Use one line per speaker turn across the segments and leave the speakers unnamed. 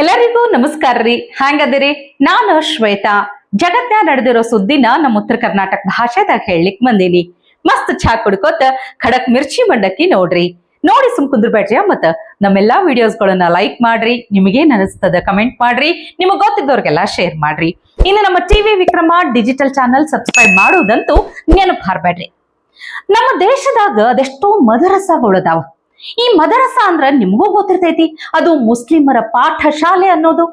ಎಲ್ಲರಿಗೂ ನಮಸ್ಕಾರ ರೀ. ಹ್ಯಾಂಗದಿರಿ? ನಾನು ಶ್ವೇತಾ. ಜಗತ್ನ್ಯಾಗ ನಡೆದಿರೋ ಸುದ್ದಿನ ನಮ್ಮ ಉತ್ತರ ಕರ್ನಾಟಕ ಭಾಷೆದಾಗ ಹೇಳಲಿಕ್ ಬಂದೀನಿ. ಮಸ್ತ್ ಚಾ ಕುಡ್ಕೋತ ಖಡಕ್ ಮಿರ್ಚಿ ಮಂಡಕ್ಕಿ ನೋಡ್ರಿ. ನೋಡಿ ಸುಮ್ ಕುಂದ್ರಬೇಡ್ರಿ. ಮತ್ತ ನಮ್ಮೆಲ್ಲಾ ವಿಡಿಯೋಸ್ಗಳನ್ನ ಲೈಕ್ ಮಾಡ್ರಿ. ನಿಮಗೇನ್ ಅನಿಸ್ತದ ಕಮೆಂಟ್ ಮಾಡ್ರಿ. ನಿಮಗ್ ಗೊತ್ತಿದ್ದವ್ರಿಗೆಲ್ಲ ಶೇರ್ ಮಾಡ್ರಿ. ಇನ್ನು ನಮ್ಮ TV Vikrama digital channel subscribe ಮಾಡುವುದಂತೂ ನೆನಪು ಹಾರ್ಬೇಡ್ರಿ. ನಮ್ಮ ದೇಶದಾಗ ಅದೆಷ್ಟೋ ಮದರಸಗಳದಾವ. ಈ ಮದರಸ ಅಂದ್ರ ನಿಮಗೂ ಗೊತ್ತಿರ್ತೈತಿ, ಅದು ಮುಸ್ಲಿಮರ ಪಾಠ ಶಾಲೆ ಅನ್ನೋದು.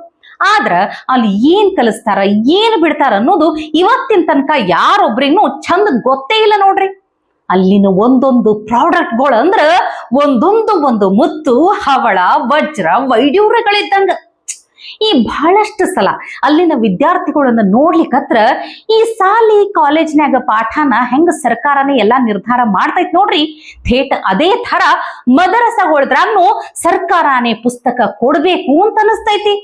ಆದ್ರ ಅಲ್ಲಿ ಏನ್ ಕಲಿಸ್ತಾರ, ಏನ್ ಬಿಡ್ತಾರ ಅನ್ನೋದು ಇವತ್ತಿನ ತನಕ ಯಾರೊಬ್ರಿಗೂ ಚಂದ ಗೊತ್ತೇ ಇಲ್ಲ ನೋಡ್ರಿ. ಅಲ್ಲಿನ ಒಂದೊಂದು ಪ್ರಾಡಕ್ಟ್ಗಳು ಅಂದ್ರ ಒಂದೊಂದು ಮುತ್ತು, ಹವಳ, ವಜ್ರ, ವೈಡ್ಯೂರ್ಯಗಳಿದ್ದಂಗ. ಈ ಬಹಳಷ್ಟು ಸಲ ಅಲ್ಲಿನ ವಿದ್ಯಾರ್ಥಿಗಳನ್ನ ನೋಡ್ಲಿಕ್ಕತ್ರ ಈ ಸಾಲಿ ಕಾಲೇಜ್ನ್ಯಾಗ ಪಾಠನ ಹೆಂಗ ಸರ್ಕಾರನೇ ಎಲ್ಲಾ ನಿರ್ಧಾರ ಮಾಡ್ತೈತ್ ನೋಡ್ರಿ, ಥೇಟ್ ಅದೇ ತರ ಮದರಸಗೊಳದ್ರಾಗ್ನು ಸರ್ಕಾರನೇ ಪುಸ್ತಕ ಕೊಡ್ಬೇಕು ಅಂತ ಅನಿಸ್ತೈತಿ.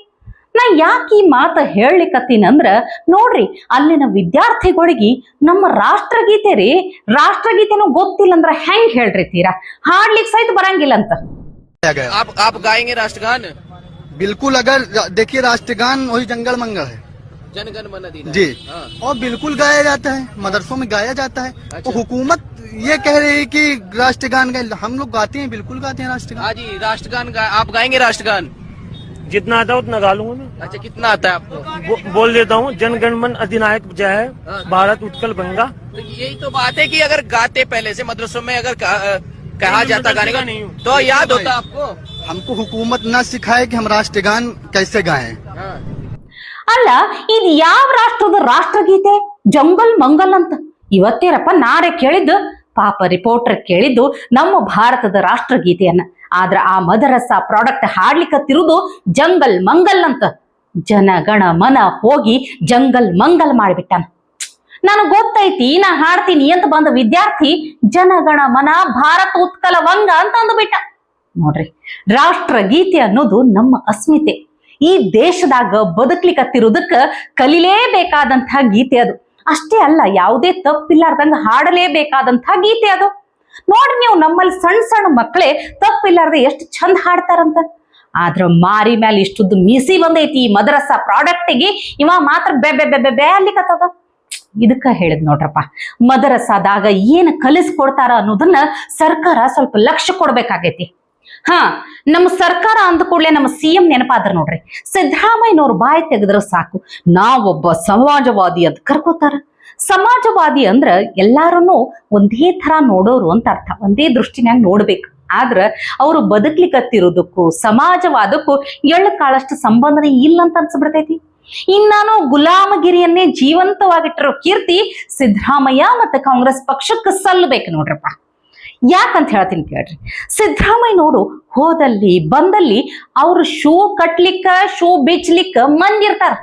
ನಾ ಯಾಕೆ ಈ ಮಾತು ಹೇಳಲಿಕ್ಕತ್ತೀನಂದ್ರ ನೋಡ್ರಿ, ಅಲ್ಲಿನ ವಿದ್ಯಾರ್ಥಿಗಳಿಗೆ ನಮ್ಮ ರಾಷ್ಟ್ರಗೀತೆ ರೀ, ರಾಷ್ಟ್ರಗೀತೆನೂ ಗೊತ್ತಿಲ್ಲ ಅಂದ್ರ ಹೆಂಗ್ ಹೇಳ್ರಿ ತೀರಾ, ಹಾಡ್ಲಿಕ್ ಸಹಿತ ಬರಂಗಿಲ್ಲ ಅಂತ.
आप गाएंगे राष्ट्रगान?
बिल्कुल, अगर देखिए राष्ट्रगान वही जंगल मंगल है,
जनगण मन अधिनायक
जी।
हाँ।
और बिल्कुल गाया जाता है, मदरसों में गाया जाता है।
अच्छा।
तो हुकूमत ये कह रही है कि राष्ट्रगान गाए, हम लोग गाते हैं, बिल्कुल गाते हैं राष्ट्रगान।
हाँ जी, राष्ट्रगान आप गाएंगे राष्ट्रगान?
जितना आता है उतना गा लूंगा मैं।
अच्छा, कितना आता है आपको?
बोल देता हूँ, जनगण मन अधिनायक जय है,
हाँ।
भारत उत्कल गंगा।
तो यही तो बात है कि अगर गाते पहले से मदरसों में अगर कहा जाता गाने का
नहीं हूँ।
तो याद होता आपको?
हमको हुकूमत न सिखाए कि हम राष्ट्रगान कैसे गाएं।
हाँ।
ಅಲ್ಲ, ಇದು ಯಾವ ರಾಷ್ಟ್ರದ ರಾಷ್ಟ್ರಗೀತೆ? ಜಂಗಲ್ ಮಂಗಲ್ ಅಂತ. ಇವತ್ತೇರಪ್ಪ ನಾರೇ ಕೇಳಿದ್ದು, ಪಾಪ ರಿಪೋರ್ಟರ್ ಕೇಳಿದ್ದು ನಮ್ಮ ಭಾರತದ ರಾಷ್ಟ್ರಗೀತೆಯನ್ನ. ಆದ್ರ ಆ ಮದರಸ ಪ್ರಾಡಕ್ಟ್ ಹಾಡ್ಲಿಕ್ಕತ್ತಿರುವುದು ಜಂಗಲ್ ಮಂಗಲ್ ಅಂತ. ಜನಗಣ ಮನ ಹೋಗಿ ಜಂಗಲ್ ಮಂಗಲ್ ಮಾಡಿಬಿಟ್ಟಾನ. ನನಗ್ ಗೊತ್ತೈತಿ, ನಾ ಹಾಡ್ತೀನಿ ಅಂತ ಬಂದ ವಿದ್ಯಾರ್ಥಿ ಜನಗಣ ಮನ ಭಾರತ ಉತ್ಕಲ ವಂಗ ಅಂತ ಅಂದುಬಿಟ್ಟ. ನೋಡ್ರಿ, ರಾಷ್ಟ್ರಗೀತೆ ಅನ್ನೋದು ನಮ್ಮ ಅಸ್ಮಿತೆ. ಈ ದೇಶದಾಗ ಬದುಕ್ಲಿಕ್ಕತ್ತಿರೋದಕ್ಕ ಕಲಿಲೇಬೇಕಾದಂಥ ಗೀತೆ ಅದು. ಅಷ್ಟೇ ಅಲ್ಲ, ಯಾವುದೇ ತಪ್ಪಿಲ್ಲಾರ್ದಂಗ ಹಾಡಲೇಬೇಕಾದಂಥ ಗೀತೆ ಅದು. ನೋಡ್ರಿ, ನೀವು ನಮ್ಮಲ್ಲಿ ಸಣ್ಣ ಸಣ್ಣ ಮಕ್ಕಳೇ ತಪ್ಪಿಲ್ಲಾರ್ದೆ ಎಷ್ಟು ಚಂದ ಹಾಡ್ತಾರಂತ. ಆದ್ರ ಮಾರಿ ಮ್ಯಾಲ ಇಷ್ಟುದ್ದು ಮೀಸಿ ಬಂದೈತಿ ಈ ಮದರಸ ಪ್ರಾಡಕ್ಟಿಗೆ, ಇವ ಮಾತ್ರ ಬೆ ಬೆ ಬೆ ಬೆ ಅಲ್ಲಿಕತ್ತದ. ಇದಕ್ಕ ಹೇಳಿದ್ ನೋಡ್ರಪ್ಪ, ಮದರಸಾದಾಗ ಏನ್ ಕಲಿಸ್ಕೊಡ್ತಾರ ಅನ್ನೋದನ್ನ ಸರ್ಕಾರ ಸ್ವಲ್ಪ ಲಕ್ಷ್ಯ ಕೊಡ್ಬೇಕಾಗೈತಿ. ಹಾ, ನಮ್ಮ ಸರ್ಕಾರ ಅಂದ ಕೂಡಲೇ ನಮ್ಮ CM ನೆನಪಾದ್ರ ನೋಡ್ರಿ. ಸಿದ್ದರಾಮಯ್ಯನವ್ರ ಬಾಯಿ ತೆಗೆದ್ರ ಸಾಕು, ನಾವೊಬ್ಬ ಸಮಾಜವಾದಿ ಅಂತ ಕರ್ಕೋತಾರ. ಸಮಾಜವಾದಿ ಅಂದ್ರ ಎಲ್ಲಾರನ್ನು ಒಂದೇ ತರ ನೋಡೋರು ಅಂತ ಅರ್ಥ, ಒಂದೇ ದೃಷ್ಟಿನ್ಯಾಗ ನೋಡ್ಬೇಕು. ಆದ್ರ ಅವರು ಬದುಕ್ಲಿಕ್ಕತ್ತಿರೋದಕ್ಕೂ ಸಮಾಜವಾದಕ್ಕೂ ಎಳ್ಳು ಕಾಳಷ್ಟು ಸಂಬಂಧನೇ ಇಲ್ಲ ಅಂತ ಅನ್ಸ್ಬಿಡ್ತೈತಿ. ಇನ್ನಾನು ಗುಲಾಮಗಿರಿಯನ್ನೇ ಜೀವಂತವಾಗಿಟ್ಟಿರೋ ಕೀರ್ತಿ ಸಿದ್ದರಾಮಯ್ಯ ಮತ್ತೆ ಕಾಂಗ್ರೆಸ್ ಪಕ್ಷಕ್ಕೆ ಸಲ್ಲಬೇಕು ನೋಡ್ರಪ್ಪ. ಯಾಕಂತ ಹೇಳ್ತೀನಿ ಕೇಳ್ರಿ. ಸಿದ್ದರಾಮಯ್ಯನವರು ಹೋದಲ್ಲಿ ಬಂದಲ್ಲಿ ಅವ್ರು ಶೂ ಕಟ್ಲಿಕ್ಕ, ಶೂ ಬಿಚ್ಲಿಕ್ಕ ಮಂದಿರ್ತಾರ.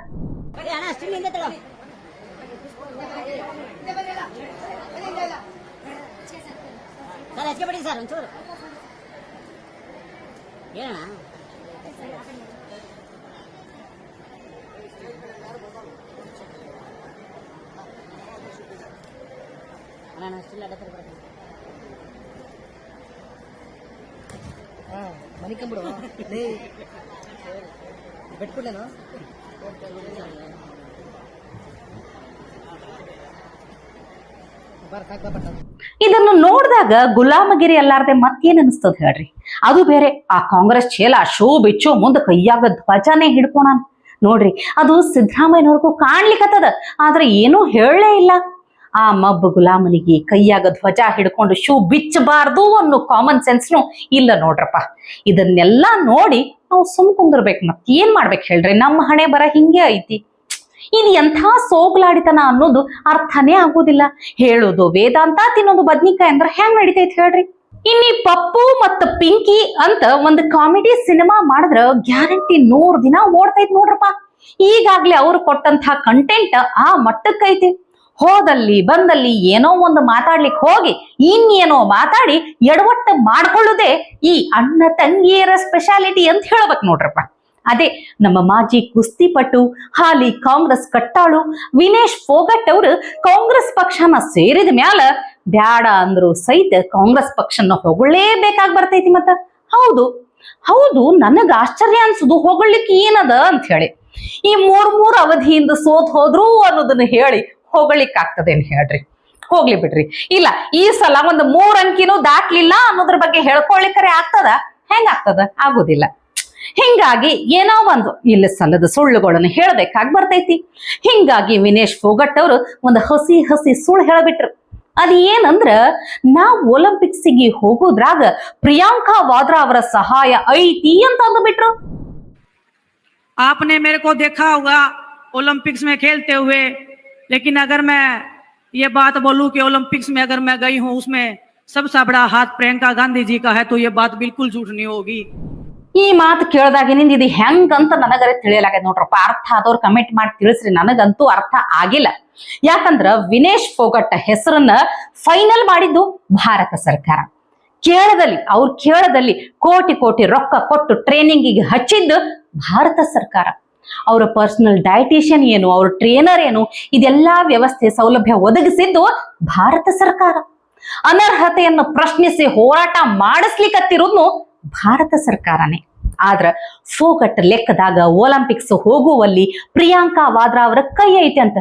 ಮನಿಕಂಬಿಡು ಬೆಟ್ಕೊಡ್ಲೇನು
ಇದನ್ನು ನೋಡಿದಾಗ ಗುಲಾಮಗಿರಿ ಅಲ್ಲಾರ್ದೆ ಮತ್ತೇನ್ ಅನಿಸ್ತದ ಹೇಳ್ರಿ. ಅದು ಬೇರೆ, ಆ ಕಾಂಗ್ರೆಸ್ ಚೇಲ ಶೂ ಬಿಚ್ಚು ಮುಂದೆ ಕೈಯಾಗ ಧ್ವಜನೇ ಹಿಡ್ಕೋಣ ನೋಡ್ರಿ. ಅದು ಸಿದ್ದರಾಮಯ್ಯನವ್ರಿಗೂ ಕಾಣ್ಲಿಕ್ಕತ್ತದ, ಆದ್ರೆ ಏನೂ ಹೇಳಲೇ ಇಲ್ಲ. ಆ ಮಬ್ಬ ಗುಲಾಮನಿಗೆ ಕೈಯಾಗ ಧ್ವಜ ಹಿಡ್ಕೊಂಡು ಶೂ ಬಿಚ್ಚಬಾರ್ದು ಅನ್ನೋ ಕಾಮನ್ ಸೆನ್ಸ್ನು ಇಲ್ಲ ನೋಡ್ರಪ್ಪ. ಇದನ್ನೆಲ್ಲಾ ನೋಡಿ ನಾವು ಸುಮ್ ಕುಂದಿರ್ಬೇಕು. ಮತ್ ಏನ್ ಮಾಡ್ಬೇಕು ಹೇಳ್ರಿ, ನಮ್ಮ ಹಣೆ ಬರ ಹಿಂಗೆ ಐತಿ. ಇದು ಎಂಥ ಸೋಗ್ಲಾಡಿತನ ಅನ್ನೋದು ಅರ್ಥನೇ ಆಗೋದಿಲ್ಲ. ಹೇಳೋದು ವೇದಾಂತ, ತಿನ್ನೋದು ಬದ್ನಿಕಾಯಿ ಅಂದ್ರೆ ಹೆಂಗ್ ನಡಿತೈತಿ ಹೇಳ್ರಿ. ಇನ್ನಿ ಪಪ್ಪು ಮತ್ತು ಪಿಂಕಿ ಅಂತ ಒಂದು ಕಾಮಿಡಿ ಸಿನಿಮಾ ಮಾಡಿದ್ರ ಗ್ಯಾರಂಟಿ 100 ದಿನ ಓಡ್ತೈತಿ ನೋಡ್ರಪ್ಪ. ಈಗಾಗ್ಲೇ ಅವ್ರು ಕೊಟ್ಟಂತ ಕಂಟೆಂಟ್ ಆ ಮಟ್ಟಕ್ಕೈತಿ. ಹೋದಲ್ಲಿ ಬಂದಲ್ಲಿ ಏನೋ ಒಂದು ಮಾತಾಡ್ಲಿಕ್ಕೆ ಹೋಗಿ ಇನ್ನೇನೋ ಮಾತಾಡಿ ಎಡವಟ್ಟು ಮಾಡ್ಕೊಳ್ಳೋದೇ ಈ ಅಣ್ಣ ತಂಗಿಯರ ಸ್ಪೆಷಾಲಿಟಿ ಅಂತ ಹೇಳ್ಬೇಕು ನೋಡ್ರಪ್ಪ. ಅದೇ ನಮ್ಮ ಮಾಜಿ ಕುಸ್ತಿಪಟು, ಹಾಲಿ ಕಾಂಗ್ರೆಸ್ ಕಟ್ಟಾಳು ವಿನೇಶ್ ಫೋಗಟ್ ಅವರು ಕಾಂಗ್ರೆಸ್ ಪಕ್ಷನ ಸೇರಿದ ಮ್ಯಾಲ ಬ್ಯಾಡ ಅಂದ್ರು ಸಹಿತ ಕಾಂಗ್ರೆಸ್ ಪಕ್ಷನ ಹೊಗಳೇಬೇಕಾಗಿ ಬರ್ತೈತಿ. ಮತ್ತ ಹೌದು, ಹೌದು, ನನಗ ಆಶ್ಚರ್ಯ ಅನ್ಸುದು ಹೊಗಳಿಕ್ಕೆ ಏನದ ಅಂತ ಹೇಳಿ. ಈ ಮೂರ್ ಅವಧಿಯಿಂದ ಸೋತ್ ಹೋದ್ರು ಅನ್ನೋದನ್ನ ಹೇಳಿ ಹೊಗಳಿಕ್ ಆಗ್ತದೇನ್ ಹೇಳ್ರಿ? ಹೋಗ್ಲಿ ಬಿಡ್ರಿ. ಇಲ್ಲ, ಈ ಸಲ ಒಂದು 3 ಅಂಕಿನೂ ದಾಟ್ಲಿಲ್ಲ ಅನ್ನೋದ್ರ ಬಗ್ಗೆ ಹೇಳ್ಕೊಳ್ಳಿಕ್ಕರೆ ಆಗ್ತದ? ಹೆಂಗಾಗ್ತದ? ಆಗುದಿಲ್ಲ. ಹಿಂಗಾಗಿ ಏನೋ ಒಂದು ಇಲ್ಲ ಸಲ್ಲದ ಸುಳ್ಳುಗಳನ್ನು ಹೇಳ್ಬೇಕಾಗಿ ಬರ್ತೈತಿ. ಹಿಂಗಾಗಿ ವಿನೇಶ್ ಫೋಗಟ್ ಅವರು ಒಂದು ಹಸಿ ಸುಳ್ಳು ಹೇಳ್ಬಿಟ್ರು. ಅದ ಏನಂದ್ರ, ನಾವು ಒಲಿಂಪಿಕ್ಸಿಗೆ ಹೋಗೋದ್ರಾಗ ಪ್ರಿಯಾಂಕಾ ವಾದ್ರಾ ಅವರ ಸಹಾಯ ಐತಿ ಅಂತ ಅಂದ್ಬಿಟ್ರು.
आपने मेरे को देखा होगा ओलंपिक्स में खेलते हुए, लेकिन अगर मैं ये बात बोलूं कि ओलंपिक्स में अगर मैं गई हूं उसमें सबसे बड़ा हाथ प्रियंका गांधी जी का है, तो ये बात बिल्कुल झूठ नहीं होगी.
ಈ ಮಾತು ಕೇಳ್ದಾಗಿನಿಂದ ಇದು ಹೆಂಗಂತ ನನಗರೆ ತಿಳಿಯಲಾಗೈತೆ ನೋಡ್ರಪ್ಪ. ಅರ್ಥ ಆದವ್ರು ಕಮೆಂಟ್ ಮಾಡಿ ತಿಳಿಸ್ರಿ. ನನಗಂತೂ ಅರ್ಥ ಆಗಿಲ್ಲ. ಯಾಕಂದ್ರ ವಿನೇಶ್ ಫೋಗಟ್ ಹೆಸರನ್ನ ಫೈನಲ್ ಮಾಡಿದ್ದು ಭಾರತ ಸರ್ಕಾರ. ಕೇರಳದಲ್ಲಿ ಕೋಟಿ ರೊಕ್ಕ ಕೊಟ್ಟು ಟ್ರೈನಿಂಗಿಗೆ ಹಚ್ಚಿದ್ದು ಭಾರತ ಸರ್ಕಾರ. ಅವರ ಪರ್ಸನಲ್ ಡಯಟಿಷಿಯನ್ ಏನು, ಅವ್ರ ಟ್ರೇನರ್ ಏನು, ಇದೆಲ್ಲಾ ವ್ಯವಸ್ಥೆ ಸೌಲಭ್ಯ ಒದಗಿಸಿದ್ದು ಭಾರತ ಸರ್ಕಾರ. ಅನರ್ಹತೆಯನ್ನು ಪ್ರಶ್ನಿಸಿ ಹೋರಾಟ ಮಾಡಿಸ್ಲಿಕ್ಕತ್ತಿರೋದ್ನು ಭಾರತ ಸರ್ಕಾರನೇ. ಆದ್ರ ಫೋಗಟ್ ಲೆಕ್ಕದಾಗ ಒಲಿಂಪಿಕ್ಸ್ ಹೋಗುವಲ್ಲಿ ಪ್ರಿಯಾಂಕಾ ವಾದ್ರಾ ಅವರ ಕೈ ಐತೆ ಅಂತ.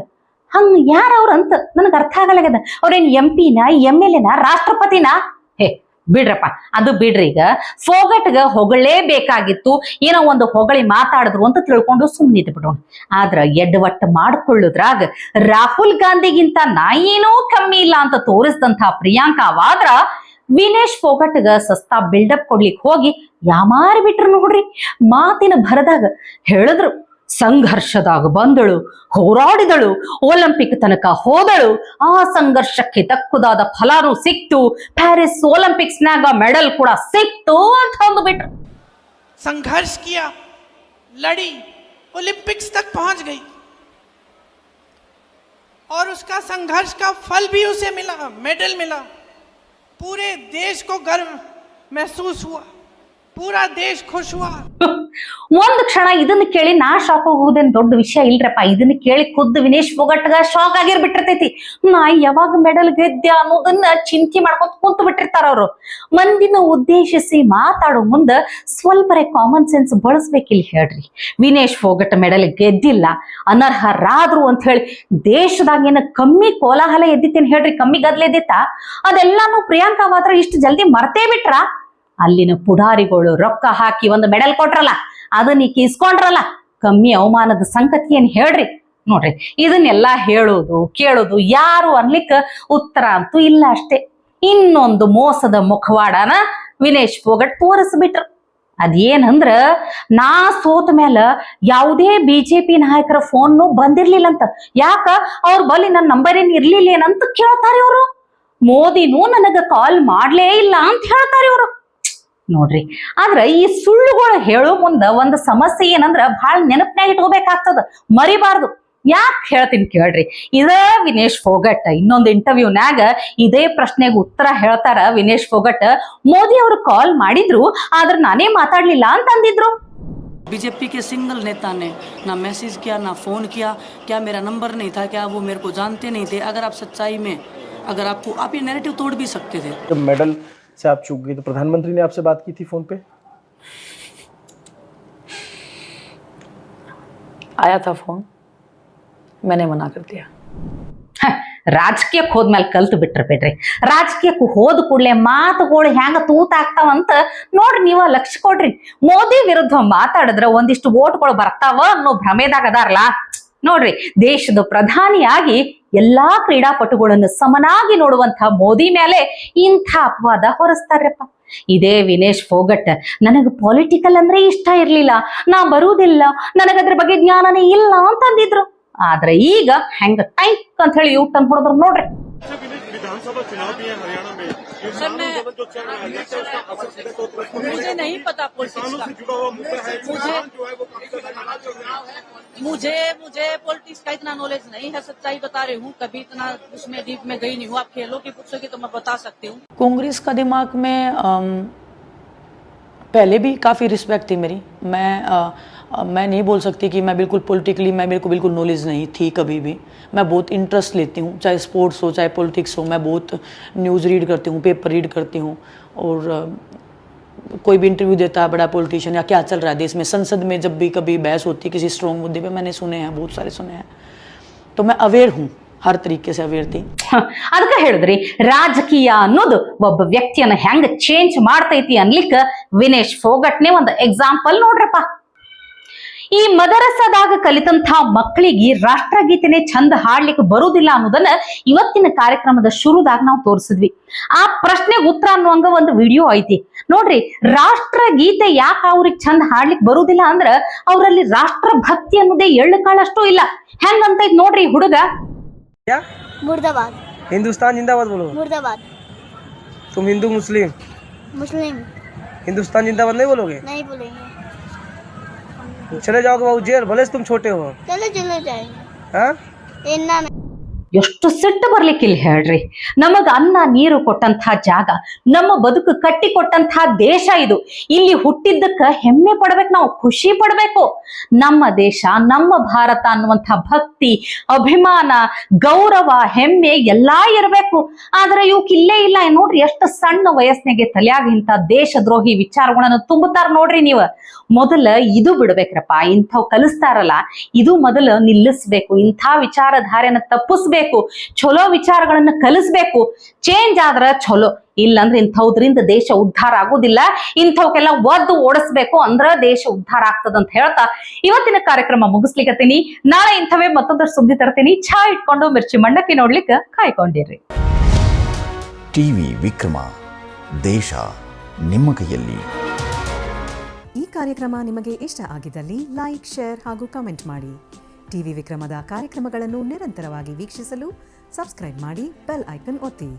ಹಂಗ ಯಾರವ್ರಂತ ನನಗೆ ಅರ್ಥ ಆಗಲಾಗ್ಯದ. ಅವ್ರೇನ್ MP ನಾ MLA ನಾ ರಾಷ್ಟ್ರಪತಿನ? ಹೇ ಬಿಡ್ರಪ್ಪ, ಅದು ಬಿಡ್ರಿ. ಈಗ ಫೋಗಟ್ಗ ಹೊಗಳೇಬೇಕಾಗಿತ್ತು, ಏನೋ ಒಂದು ಹೊಗಳಿ ಮಾತಾಡಿದ್ರು ಅಂತ ತಿಳ್ಕೊಂಡು ಸುಮ್ಮನಿದ್ ಬಿಡೋಣ. ಆದ್ರ ಎಡ್ವಟ್ಟು ಮಾಡ್ಕೊಳ್ಳುದ್ರಾಗ ರಾಹುಲ್ ಗಾಂಧಿಗಿಂತ ನಾ ಏನೂ ಕಮ್ಮಿ ಇಲ್ಲ ಅಂತ ತೋರಿಸಿದಂತ ಪ್ರಿಯಾಂಕಾ ವಾದ್ರಾ ವಿನೇಶ್ ಫೋಗಟ್ಗ ಸಸ್ತಾ ಬಿಲ್ಡಪ್ ಕೊಡ್ಲಿಕ್ಕೆ ಹೋಗಿ ಯಾಮಾರಿ ಬಿಟ್ರು ನೋಡ್ರಿ. ಮಾತಿನ ಭರದಾಗ ಹೇಳಿದ್ರು, ಸಂಘರ್ಷದಾಗ ಬಂದಳು, ಹೋರಾಡಿದಳು, ಒಲಿಂಪಿಕ್ ತನಕ ಹೋದಳು, ಆ ಸಂಘರ್ಷಕ್ಕೆ ತಕ್ಕುದಾದ ಫಲಾನು ಸಿಕ್ತು, ಪ್ಯಾರಿಸ್ ಒಲಿಂಪಿಕ್ಸ್ನಾಗ ಮೆಡಲ್ ಕೂಡ ಸಿಕ್ತು ಅಂತ ಅಂದ್ಬಿಟ್ರು.
संघर्ष किया, लड़ी, ओलंपिक्स तक पहुंच गई और उसका संघर्ष का फल भी उसे मिला, मेडल मिला. पूरे देश को गर्व महसूस हुआ, पूरा देश खुश हुआ.
ಒಂದು ಕ್ಷಣ ಇದನ್ನ ಕೇಳಿ ನಾ ಶಾಕ್ ಹೋಗುವುದೇನ್ ದೊಡ್ಡ ವಿಷಯ ಇಲ್ರಪ್ಪ. ಇದನ್ನ ಕೇಳಿ ಖುದ್ದು ವಿನೇಶ್ ಫೋಗಟ್ಗ ಶಾಕ್ ಆಗಿರ್ಬಿಟ್ಟಿರ್ತೈತಿ. ನಾ ಯಾವಾಗ ಮೆಡಲ್ ಗೆದ್ದೆ ಅನ್ನೋದನ್ನ ಚಿಂತೆ ಮಾಡ್ಕೊತ ಕುಂತು ಬಿಟ್ಟಿರ್ತಾರ ಅವ್ರು. ಮಂದಿನ ಉದ್ದೇಶಿಸಿ ಮಾತಾಡೋ ಮುಂದ ಸ್ವಲ್ಪರೇ ಕಾಮನ್ ಸೆನ್ಸ್ ಬಳಸ್ಬೇಕಿಲ್ಲ ಹೇಳ್ರಿ. ವಿನೇಶ್ ಫೋಗಟ್ ಮೆಡಲ್ ಗೆದ್ದಿಲ್ಲ, ಅನರ್ಹರಾದ್ರು ಅಂತ ಹೇಳಿ ದೇಶದಾಗ ಏನ ಕಮ್ಮಿ ಕೋಲಾಹಲ ಎದ್ದಿತ್ತೇನ್ ಹೇಳ್ರಿ? ಕಮ್ಮಿ ಗದ್ಲೆ ಎದ್ದಿತ್ತ? ಅದೆಲ್ಲಾನು ಪ್ರಿಯಾಂಕಾ ವಾದ್ರಾ ಇಷ್ಟು ಜಲ್ದಿ ಮರ್ತೇ ಬಿಟ್ರ? ಅಲ್ಲಿನ ಪುಡಾರಿಗಳು ರೊಕ್ಕ ಹಾಕಿ ಒಂದು ಮೆಡಲ್ ಕೊಟ್ರಲ್ಲ, ಅದನ್ನ ಇಸ್ಕೊಂಡ್ರಲ್ಲ, ಕಮ್ಮಿ ಅವಮಾನದ ಸಂಗತಿ ಏನ್ ಹೇಳ್ರಿ? ನೋಡ್ರಿ, ಇದನ್ನೆಲ್ಲಾ ಹೇಳೋದು ಕೇಳೋದು ಯಾರು ಅನ್ಲಿಕ್ಕ ಉತ್ತರ ಅಂತೂ ಇಲ್ಲ ಅಷ್ಟೇ. ಇನ್ನೊಂದು ಮೋಸದ ಮುಖವಾಡನ ವಿನೇಶ್ ಫೋಗಟ್ ತೋರಿಸ್ಬಿಟ್ರು. ಅದೇನಂದ್ರ, ನಾ ಸೋತ ಮೇಲ ಯಾವುದೇ BJP ನಾಯಕರ ಫೋನ್ ಬಂದಿರ್ಲಿಲ್ಲಂತ. ಯಾಕ? ಅವ್ರ ಬಳಿ ನನ್ನ ನಂಬರ್ ಏನ್ ಇರ್ಲಿಲ್ಲೇನಂತ ಕೇಳ್ತಾರೆ ಇವರು. ಮೋದಿನೂ ನನಗ ಕಾಲ್ ಮಾಡ್ಲೇ ಇಲ್ಲ ಅಂತ ಹೇಳ್ತಾರೆ ಇವರು. ನೋಡ್ರಿ, ಆದ್ರ ಈ ಸುಳ್ಳುಗಳು ಹೇಳೋ ಮುಂದ ಒಂದು ಸಮಸ್ಯೆ ಏನಂದ್ರ ಬಹಳ ನೆನಪಿನಾಗ ಇಟ್ಕೋಬೇಕಾಗ್ತದ, ಮರಿಬಾರ್ದು. ಯಾಕೆ ಹೇಳ್ತೀನಿ ಕೇಳ್ರಿ. ಇದ ವಿನೇಶ್ ಫೋಗಟ್ ಇನ್ನೊಂದು ಇಂಟರ್ವ್ಯೂನಾಗ ಇದೇ ಪ್ರಶ್ನೆಗೆ ಉತ್ತರ ಹೇಳ್ತಾರ. ವಿನೇಶ್ ಫೋಗಟ್ ಮೋದಿ ಅವರು ಕಾಲ್ ಮಾಡಿದ್ರು, ಆದ್ರೆ ನಾನೇ ಮಾತಾಡ್ಲಿಲ್ಲ ಅಂತ ಅಂದಿದ್ರು.
बीजेपी के सिंगल नेता ने ना मैसेज किया, ना फ़ोन किया. क्या मेरा नंबर नहीं था? क्या वो मेरे को जानते नहीं थे? अगर आप सच्चाई में, अगर आपको, आप ये नैरेटिव तोड़ भी सकते थे.
जब मेडल से आप चूक गई तो प्रधानमंत्री ने आपसे बात की थी फोन पे?
आया था फ़ोन, मैंने मना कर दिया.
ರಾಜಕೀಯಕ್ಕೆ ಹೋದ್ಮೇಲೆ ಕಲ್ತು ಬಿಟ್ರಿ. ರಾಜಕೀಯಕ್ಕೆ ಹೋದ ಕೂಡಲೇ ಮಾತುಗಳು ಹೆಂಗ ತೂತಾಗ್ತಾವಂತ ನೋಡ್ರಿ. ನೀವ ಲಕ್ಷ್ಯ ಕೊಡ್ರಿ. ಮೋದಿ ವಿರುದ್ಧ ಮಾತಾಡಿದ್ರ ಒಂದಿಷ್ಟು ವೋಟ್ಗಳು ಬರ್ತಾವ ಅನ್ನೋ ಭ್ರಮೆದಾಗ ಅದಾರಲ್ಲ. ನೋಡ್ರಿ, ದೇಶದ ಪ್ರಧಾನಿಯಾಗಿ ಎಲ್ಲಾ ಕ್ರೀಡಾಪಟುಗಳನ್ನು ಸಮನಾಗಿ ನೋಡುವಂತ ಮೋದಿ ಮೇಲೆ ಇಂಥ ಅಪವಾದ ಹೊರಸ್ತಾರಪ್ಪ. ಇದೇ ವಿನೇಶ್ ಫೋಗಟ್ ನನಗ ಪೊಲಿಟಿಕಲ್ ಅಂದ್ರೆ ಇಷ್ಟ ಇರ್ಲಿಲ್ಲ, ನಾ ಬರುವುದಿಲ್ಲ, ನನಗದ್ರ ಬಗ್ಗೆ ಜ್ಞಾನನೇ ಇಲ್ಲ ಅಂತ ಅಂದಿದ್ರು. ಆದ್ರೆ ಈಗ ಹೆಂಗ ಟೈಪ್ ಅಂತ ಹೇಳಿ ಯೂಟರ್ನ್ ಹೊಡೆದ್ರು ನೋಡ್ರಿ.
मुझे नहीं पता पॉलिटिक्स का, मुझे पॉलिटिक्स का इतना नॉलेज नहीं है. सच्चाई बता रही हूँ, कभी इतना उसमें डीप में गई नहीं हूँ. आप खेलों की पूछोगे तो मैं बता सकती हूँ. कांग्रेस का दिमाग में पहले भी काफ़ी रिस्पेक्ट थी मेरी. मैं नहीं बोल सकती कि मैं बिल्कुल पॉलिटिकली, मेरे को बिल्कुल नॉलेज नहीं थी कभी भी. मैं बहुत इंटरेस्ट लेती हूँ, चाहे स्पोर्ट्स हो चाहे पॉलिटिक्स हो. मैं बहुत न्यूज़ रीड करती हूँ, पेपर रीड करती हूँ और
कोई भी इंटरव्यू देता है बड़ा पॉलिटिशियन, या क्या चल रहा है देश में, संसद में जब भी कभी बहस होती है किसी स्ट्रॉन्ग मुद्दे पे, मैंने सुने हैं, बहुत सारे सुने हैं, तो मैं अवेयर हूँ, हर तरीके से अवेयर थी।
ಅದಕ್ಕೆ ಹೇಳಿದ್ರಿ ರಾಜಕೀಯ ಅನ್ನೋದು ಒಬ್ಬ ವ್ಯಕ್ತಿಯನ್ನ ಹೆಂಗ್ ಚೇಂಜ್ ಮಾಡ್ತೈತಿ ಅನ್ಲಿಕ್ಕ ವಿನೇಶ್ ಫೋಗಟ್ನೆ ಒಂದು ಎಕ್ಸಾಂಪಲ್ ನೋಡ್ರಪ್ಪ. ಈ ಮದರಸಾದಾಗ ಕಲಿತಂತ ಮಕ್ಕಳಿಗೆ ರಾಷ್ಟ್ರಗೀತೆನೆ ಚಂದ ಹಾಡ್ಲಿಕ್ಕೆ ಬರುದಿಲ್ಲ ಅನ್ನೋದನ್ನ ಇವತ್ತಿನ ಕಾರ್ಯಕ್ರಮದ ಶುರುದಾಗ ನಾವು ತೋರಿಸಿದ್ವಿ. ಆ ಪ್ರಶ್ನೆಗೆ ಉತ್ತರ ಅನ್ನುವಂಗ ಒಂದು ವಿಡಿಯೋ ಐತಿ ನೋಡ್ರಿ. ರಾಷ್ಟ್ರಗೀತೆ ಯಾಕೆ ಅವ್ರಿಗೆ ಚಂದ ಹಾಡ್ಲಿಕ್ಕೆ ಬರುದಿಲ್ಲ ಅಂದ್ರ ಅವರಲ್ಲಿ ರಾಷ್ಟ್ರ ಭಕ್ತಿ ಅನ್ನೋದೇ ಎಳ್ಳು ಕಾಳಷ್ಟು ಇಲ್ಲ. ಹೆಂಗಂತೈತಿ ನೋಡ್ರಿ ಹುಡುಗ.
क्या
मुर्दाबाद
हिंदुस्तान जिंदाबाद बोलो।
मुर्दाबाद
तुम हिंदू मुस्लिम
मुस्लिम
हिंदुस्तान जिंदाबाद नहीं बोलोगे?
नहीं बोलेंगे।
चले जाओगे बाबू जेल, भले से तुम छोटे हो।
चले चले जाएंगे।
हाँ
इन्ना नहीं।
ಎಷ್ಟು ಸಿಟ್ಟು ಬರ್ಲಿಕ್ಕಿಲ್ಲ ಹೇಳ್ರಿ. ನಮಗ ಅನ್ನ ನೀರು ಕೊಟ್ಟಂತ ಜಾಗ, ನಮ್ಮ ಬದುಕು ಕಟ್ಟಿ ಕೊಟ್ಟಂತ ದೇಶ ಇದು. ಇಲ್ಲಿ ಹುಟ್ಟಿದ್ದಕ್ಕ ಹೆಮ್ಮೆ ಪಡ್ಬೇಕು, ನಾವು ಖುಷಿ ಪಡ್ಬೇಕು. ನಮ್ಮ ದೇಶ, ನಮ್ಮ ಭಾರತ ಅನ್ನುವಂಥ ಭಕ್ತಿ, ಅಭಿಮಾನ, ಗೌರವ, ಹೆಮ್ಮೆ ಎಲ್ಲಾ ಇರಬೇಕು. ಆದ್ರೆ ಇವಕ್ ಇಲ್ಲೇ ಇಲ್ಲ ನೋಡ್ರಿ. ಎಷ್ಟು ಸಣ್ಣ ವಯಸ್ಸಿನಾಗೆ ತಲೆಯಾಗ ಇಂಥ ದೇಶದ್ರೋಹಿ ವಿಚಾರಗಳನ್ನು ತುಂಬುತ್ತಾರ ನೋಡ್ರಿ. ನೀವು ಮೊದಲ ಇದು ಬಿಡ್ಬೇಕ್ರಪ್ಪ. ಇಂಥವ್ ಕಲಿಸ್ತಾರಲ್ಲ, ಇದು ಮೊದಲು ನಿಲ್ಲಿಸ್ಬೇಕು. ಇಂಥ ವಿಚಾರಧಾರೆಯನ್ನ ತಪ್ಪಿಸ್ಬೇಕು, ಚಲೋ ವಿಚಾರಗಳನ್ನ ಕಲಿಸ್ಬೇಕು. ಚೇಂಜ್ ಆದ್ರ ಚಲೋ, ಇಲ್ಲಂದ್ರೆ ಇಂಥವ್ರಿಂದ ದೇಶ ಉದ್ಧಾರ ಆಗೋದಿಲ್ಲ. ಇಂಥವಕ್ಕೆಲ್ಲ ಒದ್ದು ಓಡಿಸ್ಬೇಕು, ಅಂದ್ರ ದೇಶ ಉದ್ಧಾರ ಆಗ್ತದಂತ ಹೇಳ್ತಾ ಇವತ್ತಿನ ಕಾರ್ಯಕ್ರಮ ಮುಗಿಸ್ಲಿಕ್ಕತ್ತೀನಿ. ನಾಳೆ ಇಂಥವೇ ಮತ್ತೊಂದಷ್ಟು ಸುದ್ದಿ ತರ್ತೀನಿ. ಚಾ ಇಟ್ಕೊಂಡು ಮಿರ್ಚಿ ಮಂಡಕ್ಕಿ ನೋಡ್ಲಿಕ್ಕೆ ಕಾಯ್ಕೊಂಡಿರ್ರಿ.
ಟಿವಿ ವಿಕ್ರಮ, ದೇಶ ನಿಮ್ಮ ಕೈಯಲ್ಲಿ.
ಈ ಕಾರ್ಯಕ್ರಮ ನಿಮಗೆ ಇಷ್ಟ ಆಗಿದ್ದಲ್ಲಿ ಲೈಕ್, ಶೇರ್ ಹಾಗೂ ಕಮೆಂಟ್ ಮಾಡಿ. ಟಿವಿ ವಿಕ್ರಮದ ಕಾರ್ಯಕ್ರಮಗಳನ್ನು ನಿರಂತರವಾಗಿ ವೀಕ್ಷಿಸಲು ಸಬ್ಸ್ಕ್ರೈಬ್ ಮಾಡಿ, ಬೆಲ್ ಐಕನ್ ಒತ್ತಿ.